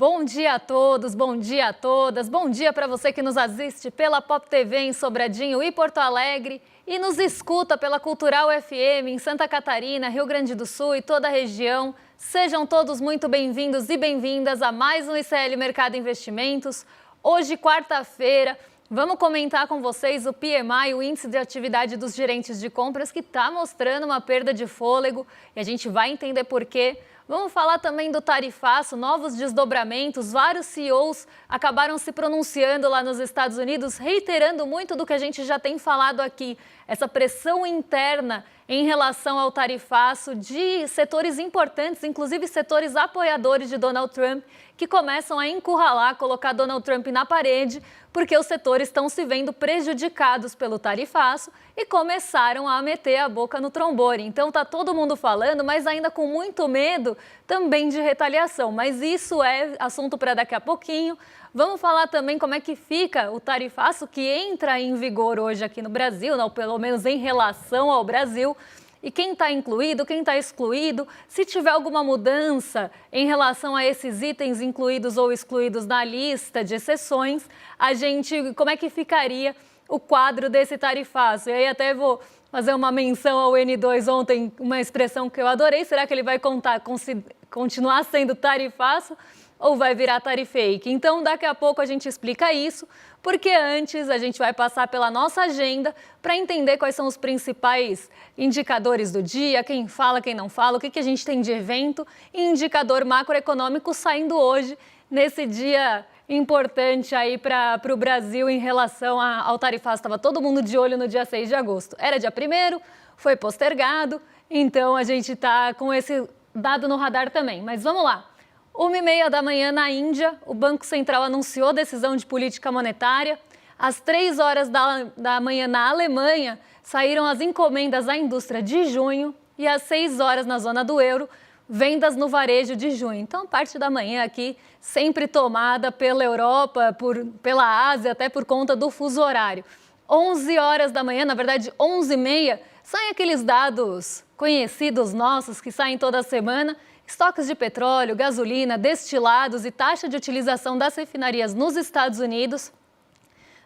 Bom dia a todos, bom dia a todas, bom dia para você que nos assiste pela Pop TV em Sobradinho e Porto Alegre e nos escuta pela Cultural FM em Santa Catarina, Rio Grande do Sul e toda a região. Sejam todos muito bem-vindos e bem-vindas a mais um ICL Mercado Investimentos. Hoje, quarta-feira, vamos comentar com vocês o PMI, o Índice de Atividade dos Gerentes de Compras, que está mostrando uma perda de fôlego e a gente vai entender por quê. Vamos falar também do tarifaço, novos desdobramentos. Vários CEOs acabaram se pronunciando lá nos Estados Unidos, reiterando muito do que a gente já tem falado aqui. Essa pressão interna em relação ao tarifaço de setores importantes, inclusive setores apoiadores de Donald Trump, que começam a encurralar, colocar Donald Trump na parede, porque os setores estão se vendo prejudicados pelo tarifaço e começaram a meter a boca no trombone. Então tá todo mundo falando, mas ainda com muito medo também de retaliação. Mas isso é assunto para daqui a pouquinho. Vamos falar também como é que fica o tarifaço que entra em vigor hoje aqui no Brasil, ou pelo menos em relação ao Brasil. E quem está incluído, quem está excluído, se tiver alguma mudança em relação a esses itens incluídos ou excluídos na lista de exceções, como é que ficaria o quadro desse tarifaço? E aí até vou fazer uma menção ao N2 ontem, uma expressão que eu adorei. Será que ele vai continuar sendo tarifaço ou vai virar tarifake? Então, daqui a pouco a gente explica isso, porque antes a gente vai passar pela nossa agenda para entender quais são os principais indicadores do dia, quem fala, quem não fala, o que a gente tem de evento e indicador macroeconômico saindo hoje, nesse dia importante aí para o Brasil em relação ao tarifaço. Estava todo mundo de olho no dia 6 de agosto. Era dia 1º, foi postergado, então a gente está com esse dado no radar também. Mas vamos lá. 1h30 da manhã na Índia, o Banco Central anunciou decisão de política monetária. Às 3 horas da manhã na Alemanha, saíram as encomendas à indústria de junho e às 6 horas na zona do euro, vendas no varejo de junho. Então, parte da manhã aqui sempre tomada pela Europa, pela Ásia, até por conta do fuso horário. 11 horas da manhã, na verdade 11h30, saem aqueles dados conhecidos nossos que saem toda semana. Estoques de petróleo, gasolina, destilados e taxa de utilização das refinarias nos Estados Unidos.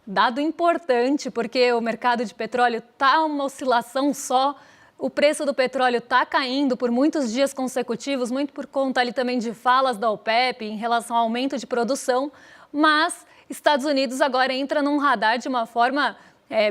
Dado importante, porque o mercado de petróleo está uma oscilação só. O preço do petróleo está caindo por muitos dias consecutivos, muito por conta ali também de falas da OPEP em relação ao aumento de produção. Mas Estados Unidos agora entra num radar de uma forma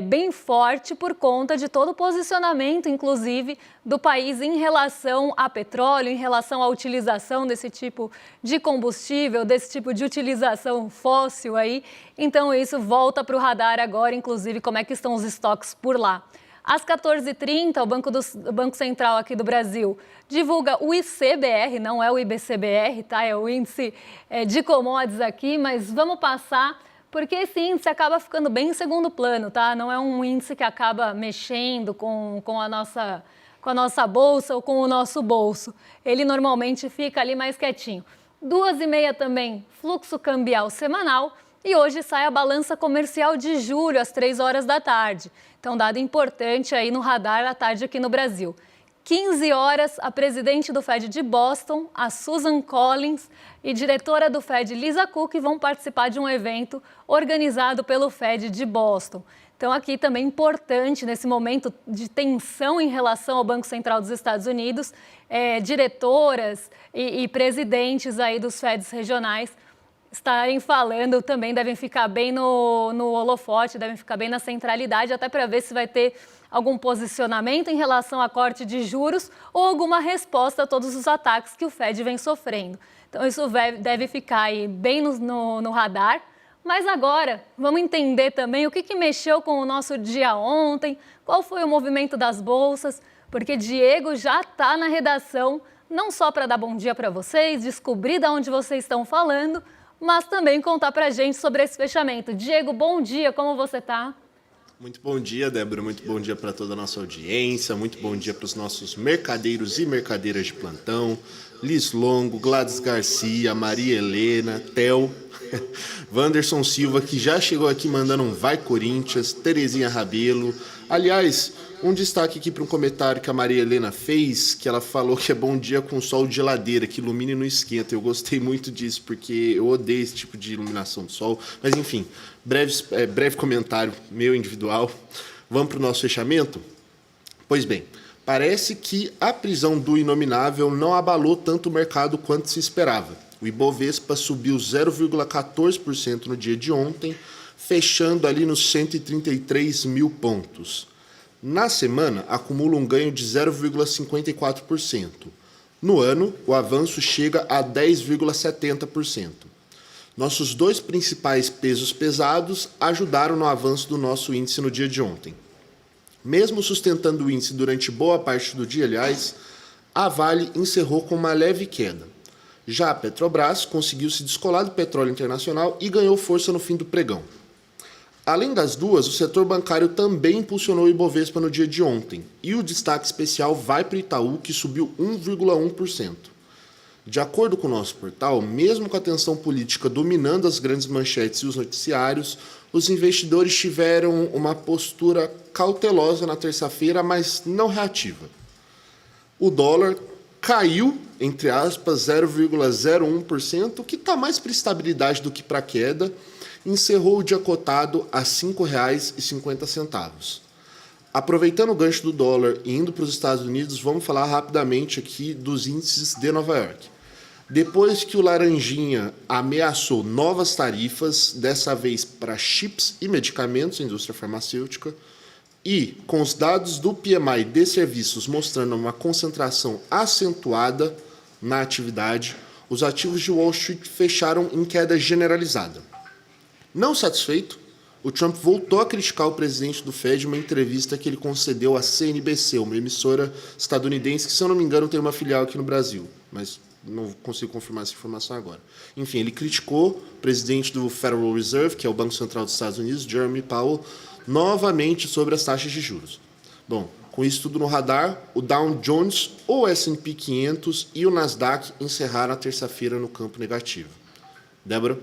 bem forte por conta de todo o posicionamento, inclusive, do país em relação a petróleo, em relação à utilização desse tipo de combustível, desse tipo de utilização fóssil aí. Então, isso volta para o radar agora, inclusive, como é que estão os estoques por lá. Às 14h30, o Banco Central aqui do Brasil divulga o ICBR, não é o IBCBR, tá? É o índice de commodities aqui, mas vamos passar, porque esse índice acaba ficando bem em segundo plano, tá? Não é um índice que acaba mexendo com a nossa bolsa ou com o nosso bolso. Ele normalmente fica ali mais quietinho. 2h30 também, fluxo cambial semanal. E hoje sai a balança comercial de julho, às 3 horas da tarde. Então, dado importante aí no radar à tarde aqui no Brasil. 15 horas, a presidente do Fed de Boston, a Susan Collins, e diretora do Fed, Lisa Cook, vão participar de um evento organizado pelo Fed de Boston. Então, aqui também importante, nesse momento de tensão em relação ao Banco Central dos Estados Unidos, diretoras e presidentes aí dos Feds regionais estarem falando, também devem ficar bem no holofote, devem ficar bem na centralidade, até para ver se vai ter algum posicionamento em relação a corte de juros ou alguma resposta a todos os ataques que o Fed vem sofrendo. Então, isso deve ficar aí bem no radar. Mas agora, vamos entender também o que mexeu com o nosso dia ontem, qual foi o movimento das bolsas, porque Diego já está na redação, não só para dar bom dia para vocês, descobrir de onde vocês estão falando, mas também contar para a gente sobre esse fechamento. Diego, bom dia, como você está? Muito bom dia, Débora, muito bom dia para toda a nossa audiência, muito bom dia para os nossos mercadeiros e mercadeiras de plantão, Liz Longo, Gladys Garcia, Maria Helena, Theo, Wanderson Silva, que já chegou aqui mandando um vai Corinthians, Terezinha Rabelo. Aliás, Um destaque aqui para um comentário que a Maria Helena fez, que ela falou que é bom dia com sol de geladeira, que ilumina e não esquenta. Eu gostei muito disso, porque eu odeio esse tipo de iluminação do sol. Mas, enfim, breve comentário meu individual. Vamos para o nosso fechamento? Pois bem, parece que a prisão do inominável não abalou tanto o mercado quanto se esperava. O Ibovespa subiu 0,14% no dia de ontem, fechando ali nos 133 mil pontos. Na semana, acumula um ganho de 0,54%. No ano, o avanço chega a 10,70%. Nossos dois principais pesos pesados ajudaram no avanço do nosso índice no dia de ontem. Mesmo sustentando o índice durante boa parte do dia, aliás, a Vale encerrou com uma leve queda. Já a Petrobras conseguiu se descolar do petróleo internacional e ganhou força no fim do pregão. Além das duas, o setor bancário também impulsionou o Ibovespa no dia de ontem, e o destaque especial vai para o Itaú, que subiu 1,1%. De acordo com o nosso portal, mesmo com a tensão política dominando as grandes manchetes e os noticiários, os investidores tiveram uma postura cautelosa na terça-feira, mas não reativa. O dólar caiu, entre aspas, 0,01%, o que está mais para estabilidade do que para queda, encerrou o dia cotado a R$ 5,50. Aproveitando o gancho do dólar e indo para os Estados Unidos, vamos falar rapidamente aqui dos índices de Nova York. Depois que o Laranjinha ameaçou novas tarifas, dessa vez para chips e medicamentos, indústria farmacêutica, e com os dados do PMI de serviços mostrando uma concentração acentuada na atividade, os ativos de Wall Street fecharam em queda generalizada. Não satisfeito, o Trump voltou a criticar o presidente do Fed em uma entrevista que ele concedeu à CNBC, uma emissora estadunidense que, se eu não me engano, tem uma filial aqui no Brasil, mas não consigo confirmar essa informação agora. Enfim, ele criticou o presidente do Federal Reserve, que é o Banco Central dos Estados Unidos, Jeremy Powell, novamente sobre as taxas de juros. Bom, com isso tudo no radar, o Dow Jones, o S&P 500 e o Nasdaq encerraram a terça-feira no campo negativo. Débora?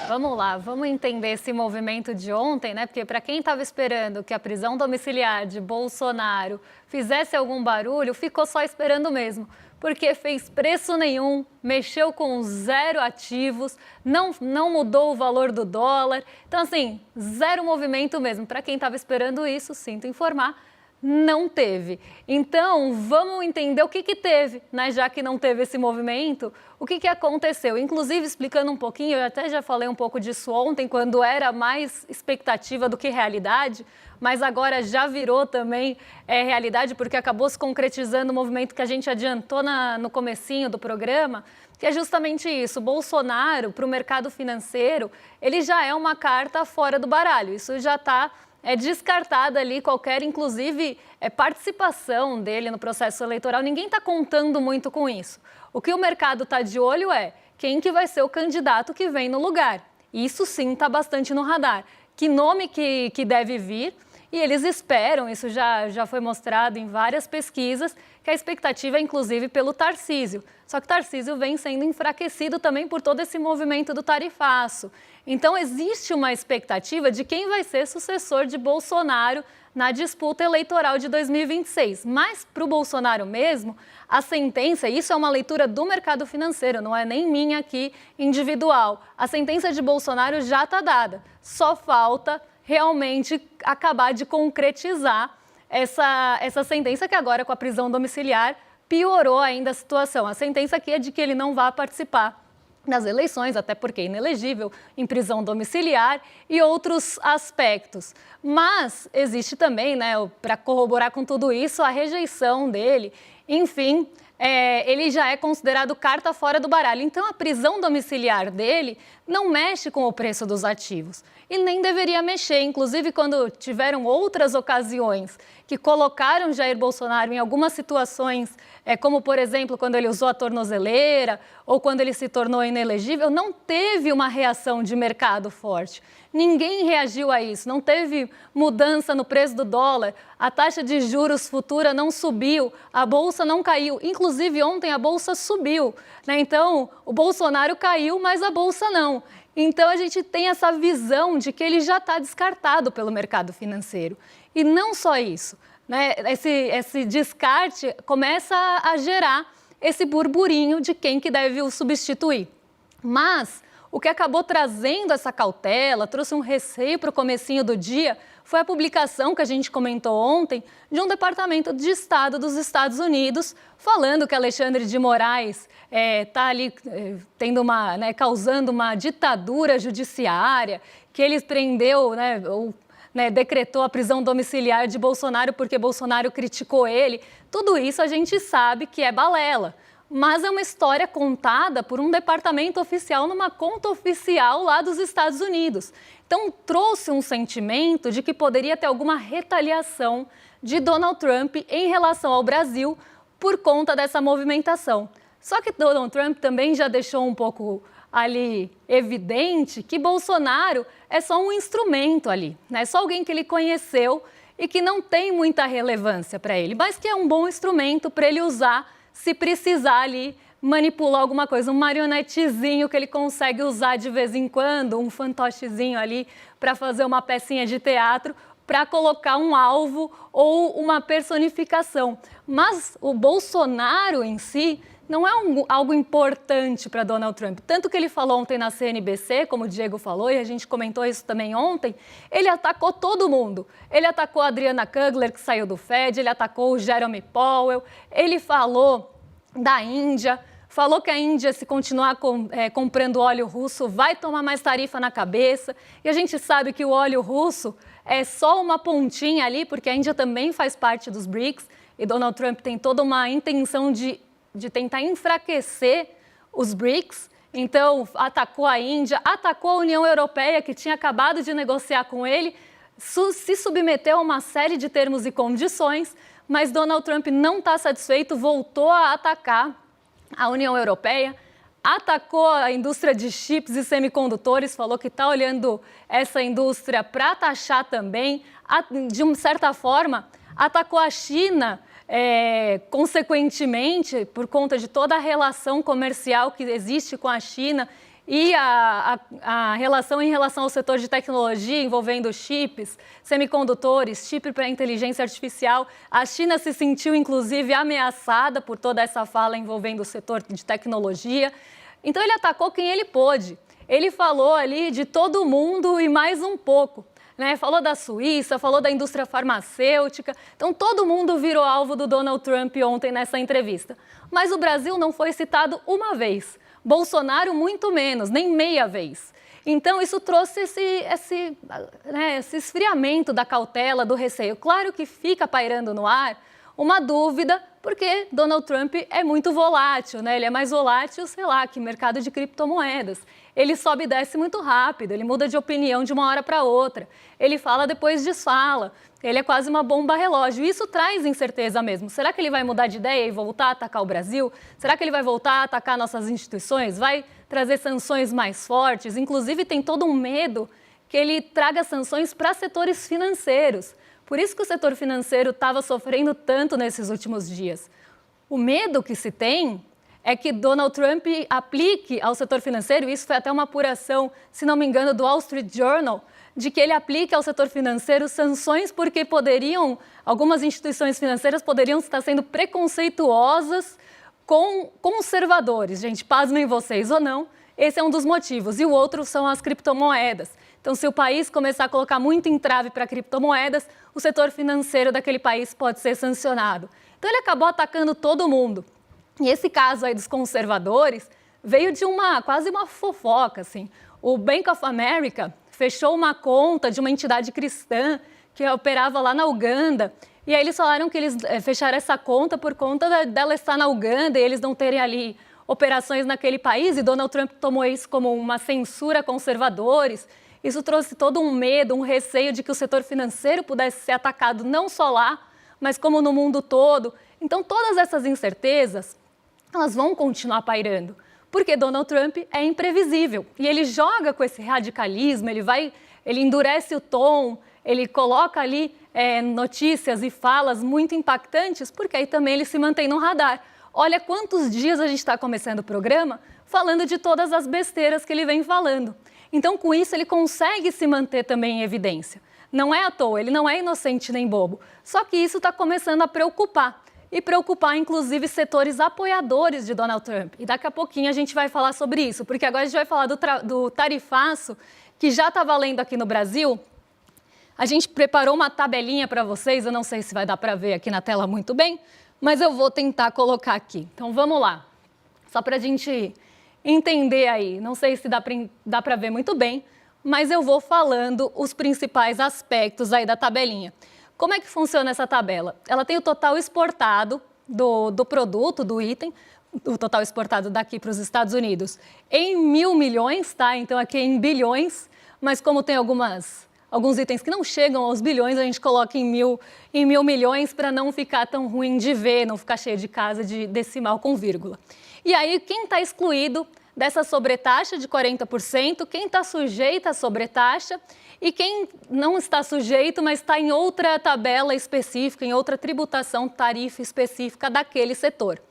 Vamos lá, vamos entender esse movimento de ontem, né? Porque para quem estava esperando que a prisão domiciliar de Bolsonaro fizesse algum barulho, ficou só esperando mesmo. Porque fez preço nenhum, mexeu com 0 ativos, não mudou o valor do dólar. Então, assim, 0 movimento mesmo. Para quem estava esperando isso, sinto informar, não teve. Então, vamos entender o que teve, né? Já que não teve esse movimento, o que aconteceu. Inclusive, explicando um pouquinho, eu até já falei um pouco disso ontem, quando era mais expectativa do que realidade, mas agora já virou também realidade, porque acabou se concretizando o movimento que a gente adiantou no comecinho do programa, que é justamente isso. O Bolsonaro, para o mercado financeiro, ele já é uma carta fora do baralho. Isso já está descartada ali qualquer, inclusive, participação dele no processo eleitoral. Ninguém está contando muito com isso. O que o mercado está de olho é quem que vai ser o candidato que vem no lugar. Isso sim está bastante no radar. Que nome que deve vir? E eles esperam, isso já foi mostrado em várias pesquisas, que a expectativa é inclusive pelo Tarcísio. Só que Tarcísio vem sendo enfraquecido também por todo esse movimento do tarifaço. Então existe uma expectativa de quem vai ser sucessor de Bolsonaro na disputa eleitoral de 2026. Mas para o Bolsonaro mesmo, a sentença, isso é uma leitura do mercado financeiro, não é nem minha aqui individual. A sentença de Bolsonaro já está dada, só falta realmente acabar de concretizar essa sentença, que agora com a prisão domiciliar piorou ainda a situação. A sentença aqui é de que ele não vai participar nas eleições, até porque é inelegível, em prisão domiciliar e outros aspectos. Mas existe também, né, para corroborar com tudo isso, a rejeição dele. Enfim, ele já é considerado carta fora do baralho. Então, a prisão domiciliar dele não mexe com o preço dos ativos. E nem deveria mexer. Inclusive, quando tiveram outras ocasiões que colocaram Jair Bolsonaro em algumas situações, como, por exemplo, quando ele usou a tornozeleira ou quando ele se tornou inelegível, não teve uma reação de mercado forte. Ninguém reagiu a isso, não teve mudança no preço do dólar, a taxa de juros futura não subiu, a bolsa não caiu. Inclusive, ontem a bolsa subiu, né? Então, o Bolsonaro caiu, mas a bolsa não. Então a gente tem essa visão de que ele já está descartado pelo mercado financeiro. E não só isso, né? Esse descarte começa a gerar esse burburinho de quem que deve o substituir. Mas o que acabou trazendo essa cautela, trouxe um receio para o comecinho do dia, foi a publicação que a gente comentou ontem de um Departamento de Estado dos Estados Unidos falando que Alexandre de Moraes está ali causando uma ditadura judiciária, que ele prendeu, decretou a prisão domiciliar de Bolsonaro porque Bolsonaro criticou ele. Tudo isso a gente sabe que é balela. Mas é uma história contada por um departamento oficial numa conta oficial lá dos Estados Unidos. Então, trouxe um sentimento de que poderia ter alguma retaliação de Donald Trump em relação ao Brasil por conta dessa movimentação. Só que Donald Trump também já deixou um pouco ali evidente que Bolsonaro é só um instrumento ali, né? Só alguém que ele conheceu e que não tem muita relevância para ele, mas que é um bom instrumento para ele usar se precisar ali manipular alguma coisa, um marionetezinho que ele consegue usar de vez em quando, um fantochezinho ali para fazer uma pecinha de teatro, para colocar um alvo ou uma personificação. Mas o Bolsonaro em si não é algo importante para Donald Trump. Tanto que ele falou ontem na CNBC, como o Diego falou, e a gente comentou isso também ontem, ele atacou todo mundo. Ele atacou a Adriana Kugler, que saiu do Fed, ele atacou o Jeremy Powell, ele falou da Índia, falou que a Índia, se continuar comprando óleo russo, vai tomar mais tarifa na cabeça. E a gente sabe que o óleo russo é só uma pontinha ali, porque a Índia também faz parte dos BRICS, e Donald Trump tem toda uma intenção de tentar enfraquecer os BRICS. Então, atacou a Índia, atacou a União Europeia, que tinha acabado de negociar com ele, se submeteu a uma série de termos e condições, mas Donald Trump não está satisfeito, voltou a atacar a União Europeia, atacou a indústria de chips e semicondutores, falou que está olhando essa indústria para taxar também, de uma certa forma, atacou a China, consequentemente, por conta de toda a relação comercial que existe com a China e a relação em relação ao setor de tecnologia envolvendo chips, semicondutores, chip para inteligência artificial. A China se sentiu, inclusive, ameaçada por toda essa fala envolvendo o setor de tecnologia. Então, ele atacou quem ele pôde. Ele falou ali de todo mundo e mais um pouco. Falou da Suíça, falou da indústria farmacêutica. Então, todo mundo virou alvo do Donald Trump ontem nessa entrevista. Mas o Brasil não foi citado uma vez. Bolsonaro, muito menos, nem meia vez. Então, isso trouxe esse esfriamento da cautela, do receio. Claro que fica pairando no ar uma dúvida, porque Donald Trump é muito volátil, né? Ele é mais volátil, sei lá, que mercado de criptomoedas. Ele sobe e desce muito rápido, ele muda de opinião de uma hora para outra. Ele fala, depois desfala. Ele é quase uma bomba relógio. Isso traz incerteza mesmo. Será que ele vai mudar de ideia e voltar a atacar o Brasil? Será que ele vai voltar a atacar nossas instituições? Vai trazer sanções mais fortes? Inclusive, tem todo um medo que ele traga sanções para setores financeiros. Por isso que o setor financeiro estava sofrendo tanto nesses últimos dias. O medo que se tem é que Donald Trump aplique ao setor financeiro, isso foi até uma apuração, se não me engano, do Wall Street Journal, de que ele aplique ao setor financeiro sanções porque algumas instituições financeiras poderiam estar sendo preconceituosas com conservadores. Gente, pasmem vocês ou não, esse é um dos motivos. E o outro são as criptomoedas. Então, se o país começar a colocar muito entrave para criptomoedas, o setor financeiro daquele país pode ser sancionado. Então, ele acabou atacando todo mundo. E esse caso aí dos conservadores veio de quase uma fofoca, assim. O Bank of America fechou uma conta de uma entidade cristã que operava lá na Uganda. E aí eles falaram que eles fecharam essa conta por conta dela estar na Uganda e eles não terem ali operações naquele país. E Donald Trump tomou isso como uma censura a conservadores. Isso trouxe todo um medo, um receio de que o setor financeiro pudesse ser atacado não só lá, mas como no mundo todo. Então, todas essas incertezas, elas vão continuar pairando, porque Donald Trump é imprevisível e ele joga com esse radicalismo, ele endurece o tom, ele coloca ali notícias e falas muito impactantes, porque aí também ele se mantém no radar. Olha quantos dias a gente está começando o programa falando de todas as besteiras que ele vem falando. Então, com isso, ele consegue se manter também em evidência. Não é à toa, ele não é inocente nem bobo. Só que isso está começando a preocupar. E preocupar, inclusive, setores apoiadores de Donald Trump. E daqui a pouquinho a gente vai falar sobre isso, porque agora a gente vai falar do tarifaço, que já está valendo aqui no Brasil. A gente preparou uma tabelinha para vocês, eu não sei se vai dar para ver aqui na tela muito bem, mas eu vou tentar colocar aqui. Então, vamos lá. Só para a gente entender aí. Não sei se dá para ver muito bem, mas eu vou falando os principais aspectos aí da tabelinha. Como é que funciona essa tabela? Ela tem o total exportado do produto, do item, o total exportado daqui para os Estados Unidos em 1.000 milhões, tá? Então aqui é em bilhões, mas como tem alguns itens que não chegam aos bilhões, a gente coloca em mil milhões para não ficar tão ruim de ver, não ficar cheio de casa de decimal com vírgula. E aí, quem está excluído dessa sobretaxa de 40%, quem está sujeito à sobretaxa e quem não está sujeito, mas está em outra tabela específica, em outra tributação, tarifa específica daquele setor.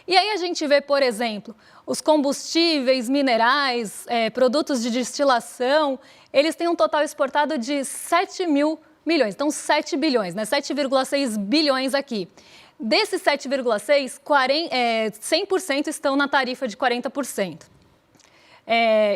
E aí a gente vê, por exemplo, os combustíveis, minerais, produtos de destilação, eles têm um total exportado de 7.000 milhões, então 7 bilhões, né? 7,6 bilhões aqui. Desses 7,6, 100% estão na tarifa de 40%.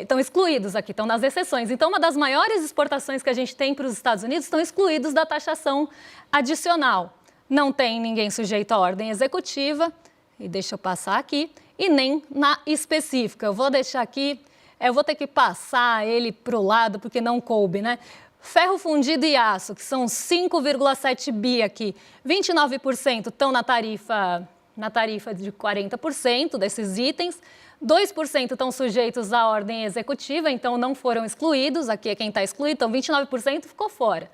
Estão excluídos aqui, estão nas exceções. Então, uma das maiores exportações que a gente tem para os Estados Unidos estão excluídos da taxação adicional. Não tem ninguém sujeito à ordem executiva, e deixa eu passar aqui, e nem na específica. Eu vou deixar aqui, eu vou ter que passar ele para o lado, porque não coube, né? Ferro fundido e aço, que são 5,7 bi aqui, 29% estão na tarifa de 40% desses itens, 2% estão sujeitos à ordem executiva, então não foram excluídos, aqui é quem está excluído, então 29% ficou fora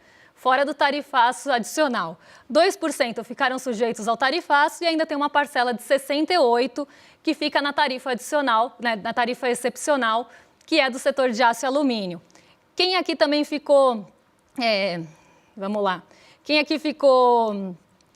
do tarifaço adicional. 2% ficaram sujeitos ao tarifaço e ainda tem uma parcela de 68% que fica na tarifa adicional, né, na tarifa excepcional, que é do setor de aço e alumínio. Quem aqui também ficou, vamos lá, quem aqui ficou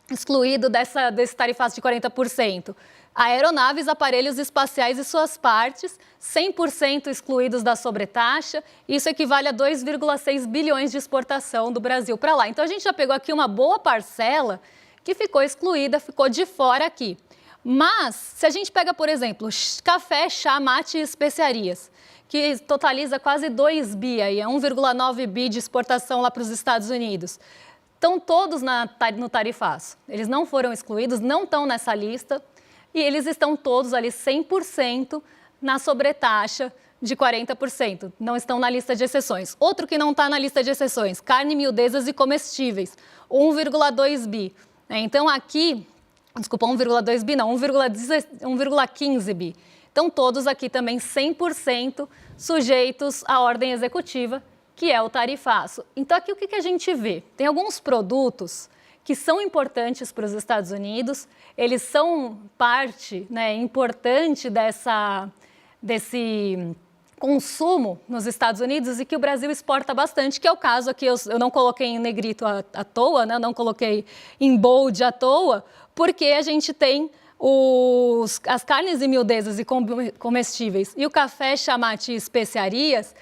excluído desse tarifaço de 40%? Aeronaves, aparelhos espaciais e suas partes, 100% excluídos da sobretaxa. Isso equivale a 2,6 bilhões de exportação do Brasil para lá. Então, a gente já pegou aqui uma boa parcela que ficou excluída, ficou de fora aqui. Mas, se a gente pega, por exemplo, café, chá, mate e especiarias, que totaliza quase 2 bi, aí, é 1,9 bi de exportação lá para os Estados Unidos, estão todos no tarifaço. Eles não foram excluídos, não estão nessa lista. E eles estão todos ali 100% na sobretaxa de 40%. Não estão na lista de exceções. Outro que não está na lista de exceções, carne, miudezas e comestíveis, 1,2 bi. Então aqui, desculpa, 1,2 bi não, 1,15 bi. Então todos aqui também 100% sujeitos à ordem executiva, que é o tarifaço. Então aqui o que a gente vê? Tem alguns produtos que são importantes para os Estados Unidos, eles são parte, né, importante desse consumo nos Estados Unidos e que o Brasil exporta bastante, que é o caso aqui, eu não coloquei em negrito à toa, né, não coloquei em bold à toa, porque a gente tem as carnes e miudezas e comestíveis e o café, chamate e especiarias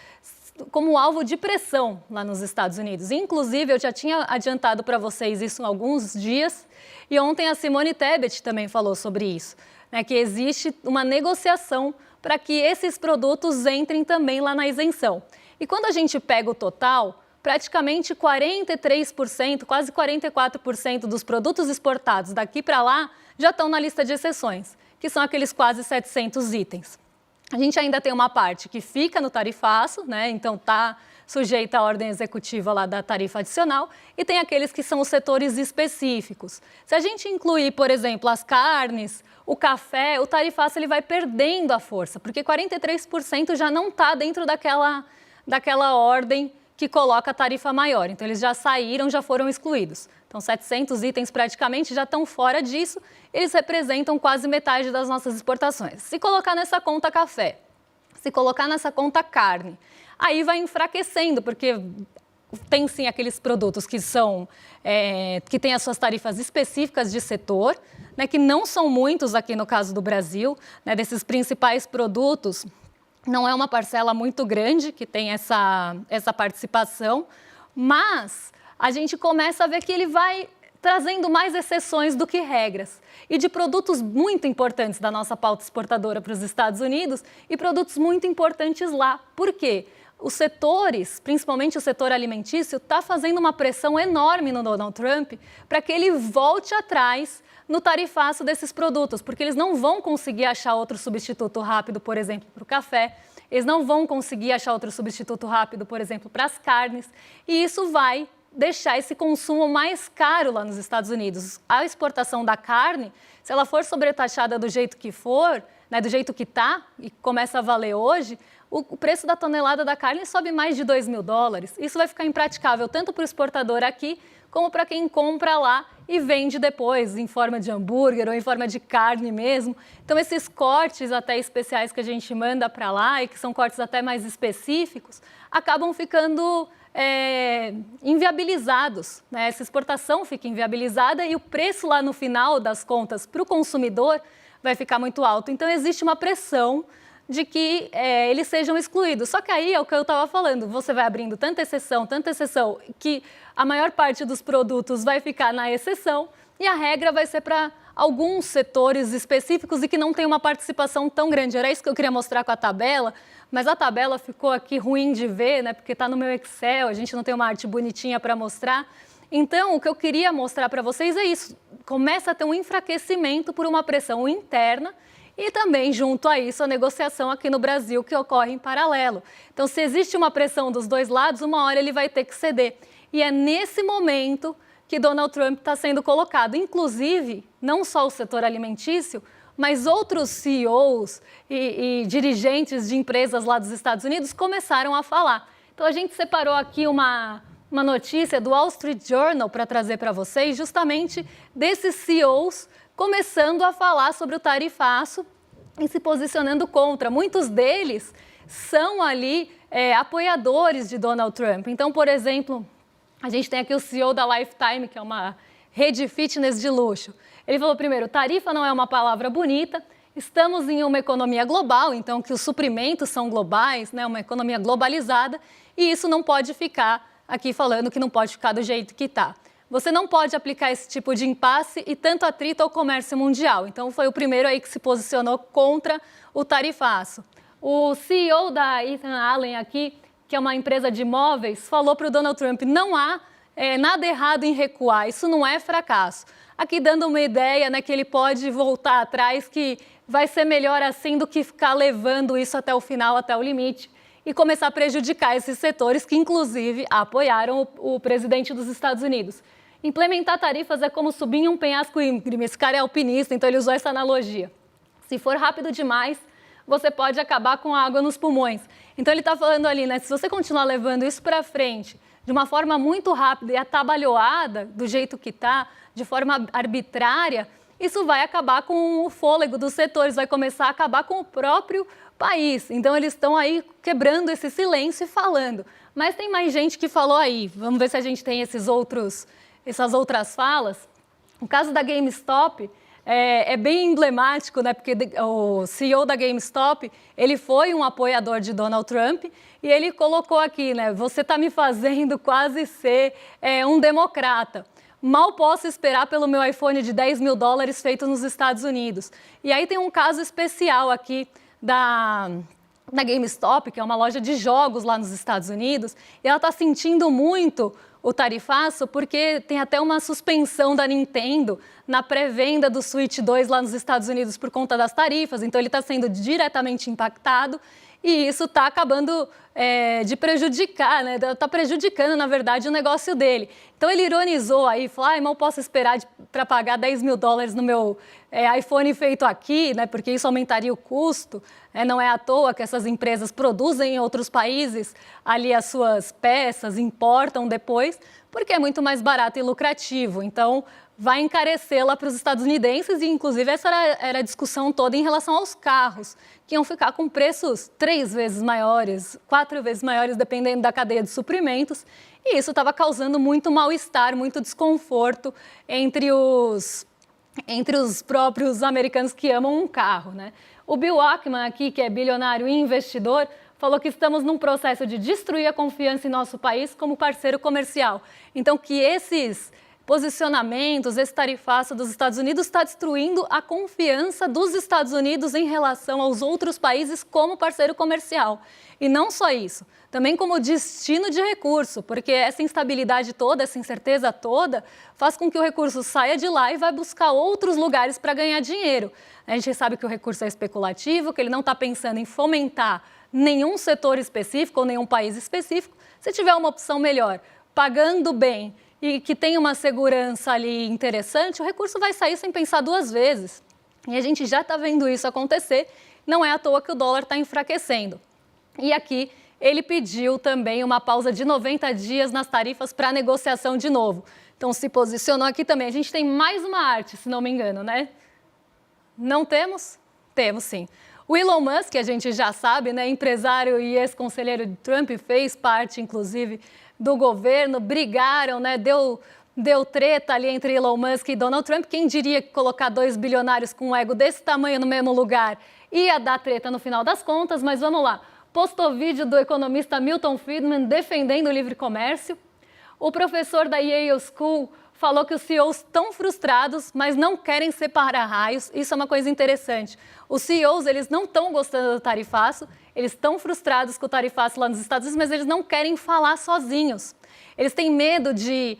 como alvo de pressão lá nos Estados Unidos. Inclusive, eu já tinha adiantado para vocês isso há alguns dias, e ontem a Simone Tebet também falou sobre isso, né, que existe uma negociação para que esses produtos entrem também lá na isenção. E quando a gente pega o total, praticamente 43%, quase 44% dos produtos exportados daqui para lá já estão na lista de exceções, que são aqueles quase 700 itens. A gente ainda tem uma parte que fica no tarifaço, né? Então está sujeita à ordem executiva lá da tarifa adicional, e tem aqueles que são os setores específicos. Se a gente incluir, por exemplo, as carnes, o café, o tarifaço ele vai perdendo a força, porque 43% já não está dentro daquela ordem que coloca a tarifa maior. Então eles já saíram, já foram excluídos. Então 700 itens praticamente já estão fora disso, eles representam quase metade das nossas exportações. Se colocar nessa conta café, se colocar nessa conta carne, aí vai enfraquecendo, porque tem sim aqueles produtos que que têm as suas tarifas específicas de setor, né, que não são muitos aqui no caso do Brasil, né, desses principais produtos. não é uma parcela muito grande que tem essa participação, mas a gente começa a ver que ele vai trazendo mais exceções do que regras. E de produtos muito importantes da nossa pauta exportadora para os Estados Unidos e produtos muito importantes lá. Por quê? Os setores, principalmente o setor alimentício, está fazendo uma pressão enorme no Donald Trump para que ele volte atrás no tarifaço desses produtos, porque eles não vão conseguir achar outro substituto rápido, por exemplo, para o café, eles não vão conseguir achar outro substituto rápido, por exemplo, para as carnes, e isso vai deixar esse consumo mais caro lá nos Estados Unidos. A exportação da carne, se ela for sobretaxada do jeito que for, né, do jeito que está, e começa a valer hoje, o preço da tonelada da carne sobe mais de $2.000. Isso vai ficar impraticável tanto para o exportador aqui, como para quem compra lá e vende depois, em forma de hambúrguer ou em forma de carne mesmo. Então, esses cortes até especiais que a gente manda para lá, e que são cortes até mais específicos, acabam ficando inviabilizados, né? Essa exportação fica inviabilizada e o preço lá no final das contas para o consumidor vai ficar muito alto. Então, existe uma pressão de que eles sejam excluídos. Só que aí é o que eu estava falando, você vai abrindo tanta exceção, que a maior parte dos produtos vai ficar na exceção e a regra vai ser para alguns setores específicos e que não tem uma participação tão grande. Era isso que eu queria mostrar com a tabela, mas a tabela ficou aqui ruim de ver, né? Porque está no meu Excel, a gente não tem uma arte bonitinha para mostrar. Então, o que eu queria mostrar para vocês é isso. Começa a ter um enfraquecimento por uma pressão interna e também, junto a isso, a negociação aqui no Brasil que ocorre em paralelo. Então, se existe uma pressão dos dois lados, uma hora ele vai ter que ceder. E é nesse momento que Donald Trump está sendo colocado. Inclusive, não só o setor alimentício, mas outros CEOs e dirigentes de empresas lá dos Estados Unidos começaram a falar. Então, a gente separou aqui uma notícia do Wall Street Journal para trazer para vocês, justamente desses CEOs começando a falar sobre o tarifaço e se posicionando contra. Muitos deles são ali apoiadores de Donald Trump. Então, por exemplo, a gente tem aqui o CEO da Lifetime, que é uma rede fitness de luxo. Ele falou, primeiro, tarifa não é uma palavra bonita, estamos em uma economia global, então que os suprimentos são globais, né, uma economia globalizada, e isso não pode ficar aqui falando que não pode ficar do jeito que está. Você não pode aplicar esse tipo de impasse e tanto atrito ao comércio mundial. Então, foi o primeiro aí que se posicionou contra o tarifaço. O CEO da Ethan Allen aqui, que é uma empresa de imóveis, falou para o Donald Trump, não há nada errado em recuar, isso não é fracasso. Aqui dando uma ideia, né, que ele pode voltar atrás, que vai ser melhor assim do que ficar levando isso até o final, até o limite, e começar a prejudicar esses setores que, inclusive, apoiaram o presidente dos Estados Unidos. Implementar tarifas é como subir em um penhasco íngreme. Esse cara é alpinista, então ele usou essa analogia. Se for rápido demais, você pode acabar com a água nos pulmões. Então ele está falando ali, né? Se você continuar levando isso para frente de uma forma muito rápida e atabalhoada, do jeito que está, de forma arbitrária, isso vai acabar com o fôlego dos setores, vai começar a acabar com o próprio país. Então eles estão aí quebrando esse silêncio e falando. Mas tem mais gente que falou aí. Vamos ver se a gente tem essas outras falas. O caso da GameStop é bem emblemático, né? Porque o CEO da GameStop, ele foi um apoiador de Donald Trump e ele colocou aqui, né? Você está me fazendo quase ser um democrata. Mal posso esperar pelo meu iPhone de $10.000 feito nos Estados Unidos. E aí tem um caso especial aqui da GameStop, que é uma loja de jogos lá nos Estados Unidos, e ela está sentindo muito o tarifaço porque tem até uma suspensão da Nintendo na pré-venda do Switch 2 lá nos Estados Unidos por conta das tarifas, então ele está sendo diretamente impactado e isso está acabando de prejudicar, né? Está prejudicando, na verdade, o negócio dele. Então ele ironizou aí, falou, mal posso esperar para pagar $10.000 no meu iPhone feito aqui, né? Porque isso aumentaria o custo. Não é à toa que essas empresas produzem em outros países ali as suas peças, importam depois, porque é muito mais barato e lucrativo. Então, vai encarecer lá para os estadunidenses e, inclusive, essa era a discussão toda em relação aos carros, que iam ficar com preços 3 vezes maiores, 4 vezes maiores, dependendo da cadeia de suprimentos. E isso estava causando muito mal-estar, muito desconforto entre os próprios americanos que amam um carro, né? O Bill Ackman aqui, que é bilionário e investidor, falou que estamos num processo de destruir a confiança em nosso país como parceiro comercial. Então, que esses posicionamentos, esse tarifaço dos Estados Unidos está destruindo a confiança dos Estados Unidos em relação aos outros países como parceiro comercial. E não só isso, também como destino de recurso, porque essa instabilidade toda, essa incerteza toda, faz com que o recurso saia de lá e vá buscar outros lugares para ganhar dinheiro. A gente sabe que o recurso é especulativo, que ele não está pensando em fomentar nenhum setor específico ou nenhum país específico. Se tiver uma opção melhor, pagando bem e que tem uma segurança ali interessante, o recurso vai sair sem pensar duas vezes. E a gente já está vendo isso acontecer, não é à toa que o dólar está enfraquecendo. E aqui ele pediu também uma pausa de 90 dias nas tarifas para negociação de novo. Então se posicionou aqui também. A gente tem mais uma arte, se não me engano, né? Não temos? Temos sim. O Elon Musk, a gente já sabe, né, empresário e ex-conselheiro de Trump, fez parte, inclusive, do governo, brigaram, né, deu treta ali entre Elon Musk e Donald Trump. Quem diria que colocar dois bilionários com um ego desse tamanho no mesmo lugar ia dar treta no final das contas, mas vamos lá. Postou vídeo do economista Milton Friedman defendendo o livre comércio. O professor da Yale School falou que os CEOs estão frustrados, mas não querem separar raios. Isso é uma coisa interessante. Os CEOs, eles não estão gostando do tarifaço, eles estão frustrados com o tarifaço lá nos Estados Unidos, mas eles não querem falar sozinhos. Eles têm medo de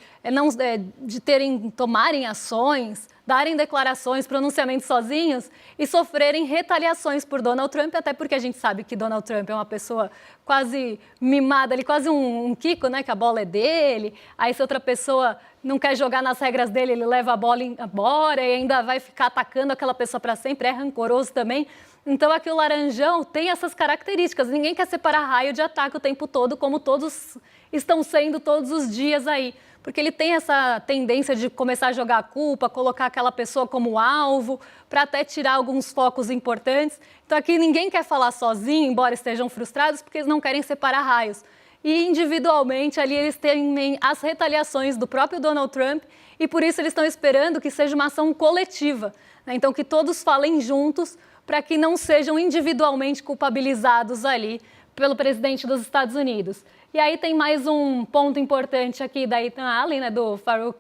tomarem ações, darem declarações, pronunciamentos sozinhos e sofrerem retaliações por Donald Trump, até porque a gente sabe que Donald Trump é uma pessoa quase mimada, ele quase um Kiko, né, que a bola é dele. Aí se outra pessoa não quer jogar nas regras dele, ele leva a bola embora e ainda vai ficar atacando aquela pessoa para sempre, é rancoroso também. Então aqui o Laranjão tem essas características, ninguém quer separar raio de ataque o tempo todo, como todos estão sendo todos os dias aí. Porque ele tem essa tendência de começar a jogar a culpa, colocar aquela pessoa como alvo, para até tirar alguns focos importantes. Então aqui ninguém quer falar sozinho, embora estejam frustrados, porque eles não querem separar raios. E individualmente ali eles têm as retaliações do próprio Donald Trump e por isso eles estão esperando que seja uma ação coletiva, né? Então que todos falem juntos para que não sejam individualmente culpabilizados ali pelo presidente dos Estados Unidos. E aí tem mais um ponto importante aqui da Ethan Allen, né, do Farouk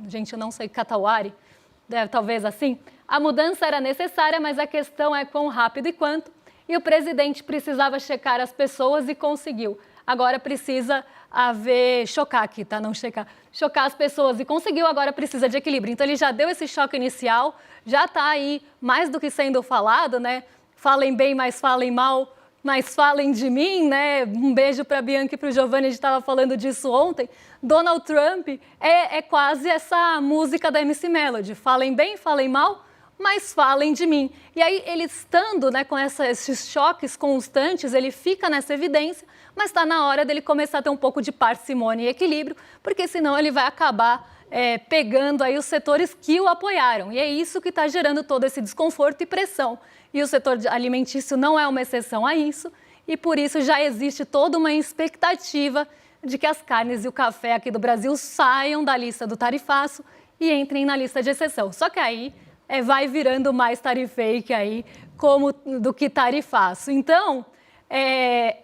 gente, eu não sei, Katawari, talvez assim. A mudança era necessária, mas a questão é quão rápido e quanto. E o presidente precisava checar as pessoas e conseguiu. Agora precisa chocar aqui, tá? Não checar. Chocar as pessoas e conseguiu, agora precisa de equilíbrio. Então ele já deu esse choque inicial, já está aí mais do que sendo falado, né? Falem bem, mas falem mal, mas falem de mim, né? Um beijo para a Bianca e para o Giovanni, a gente estava falando disso ontem. Donald Trump é quase essa música da MC Melody. Falem bem, falem mal, mas falem de mim. E aí ele estando, né, com esses choques constantes, ele fica nessa evidência, mas está na hora dele começar a ter um pouco de parcimônia e equilíbrio, porque senão ele vai acabar pegando aí os setores que o apoiaram. E é isso que está gerando todo esse desconforto e pressão. E o setor alimentício não é uma exceção a isso, e por isso já existe toda uma expectativa de que as carnes e o café aqui do Brasil saiam da lista do tarifaço e entrem na lista de exceção. Só que aí vai virando mais tarifake aí como do que tarifaço. Então,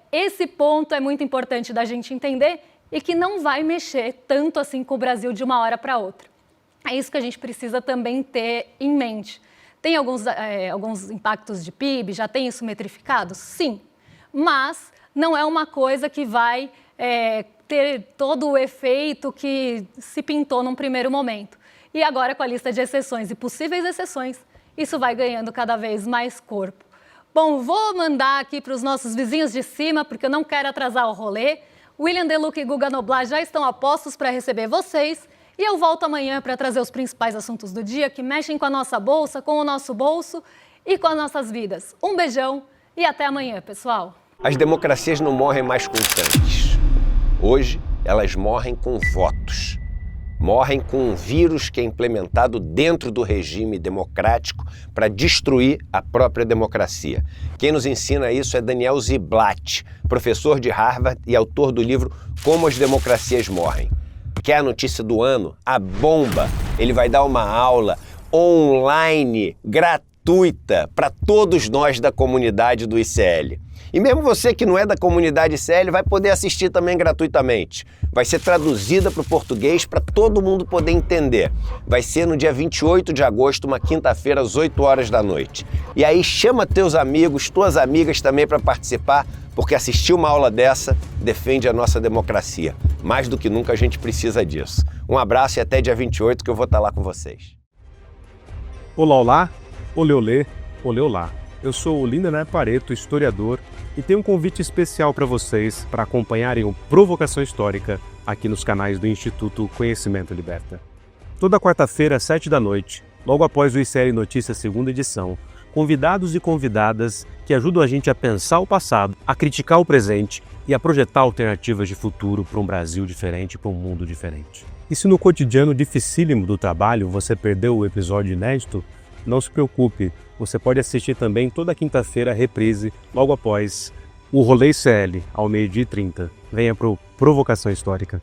esse ponto é muito importante da gente entender e que não vai mexer tanto assim com o Brasil de uma hora para outra. É isso que a gente precisa também ter em mente. Tem alguns impactos de PIB, já tem isso metrificado? Sim, mas não é uma coisa que vai ter todo o efeito que se pintou num primeiro momento. E agora, com a lista de exceções e possíveis exceções, isso vai ganhando cada vez mais corpo. Bom, vou mandar aqui para os nossos vizinhos de cima, porque eu não quero atrasar o rolê. William Deluca e Guga Noblar já estão a postos para receber vocês. E eu volto amanhã para trazer os principais assuntos do dia que mexem com a nossa bolsa, com o nosso bolso e com as nossas vidas. Um beijão e até amanhã, pessoal. As democracias não morrem mais com tanques. Hoje, elas morrem com votos. Morrem com um vírus que é implementado dentro do regime democrático para destruir a própria democracia. Quem nos ensina isso é Daniel Ziblatt, professor de Harvard e autor do livro Como as Democracias Morrem. Quer a notícia do ano? A bomba! Ele vai dar uma aula online gratuita gratuita para todos nós da comunidade do ICL. E mesmo você que não é da comunidade ICL vai poder assistir também gratuitamente. Vai ser traduzida para o português para todo mundo poder entender. Vai ser no dia 28 de agosto, uma quinta-feira, às 8 horas da noite. E aí chama teus amigos, tuas amigas também para participar, porque assistir uma aula dessa defende a nossa democracia. Mais do que nunca a gente precisa disso. Um abraço e até dia 28 que eu vou estar lá com vocês. Olá, olá, olê, olê, olê, olá. Eu sou o Lindener Pareto, historiador, e tenho um convite especial para vocês para acompanharem o Provocação Histórica aqui nos canais do Instituto Conhecimento Liberta. Toda quarta-feira, às 7 da noite, logo após o ICL Notícias segunda edição, convidados e convidadas que ajudam a gente a pensar o passado, a criticar o presente e a projetar alternativas de futuro para um Brasil diferente, para um mundo diferente. E se no cotidiano dificílimo do trabalho você perdeu o episódio inédito, não se preocupe, você pode assistir também toda quinta-feira a reprise, logo após o Rolê ICL, ao 12h30. Venha para o Provocação Histórica.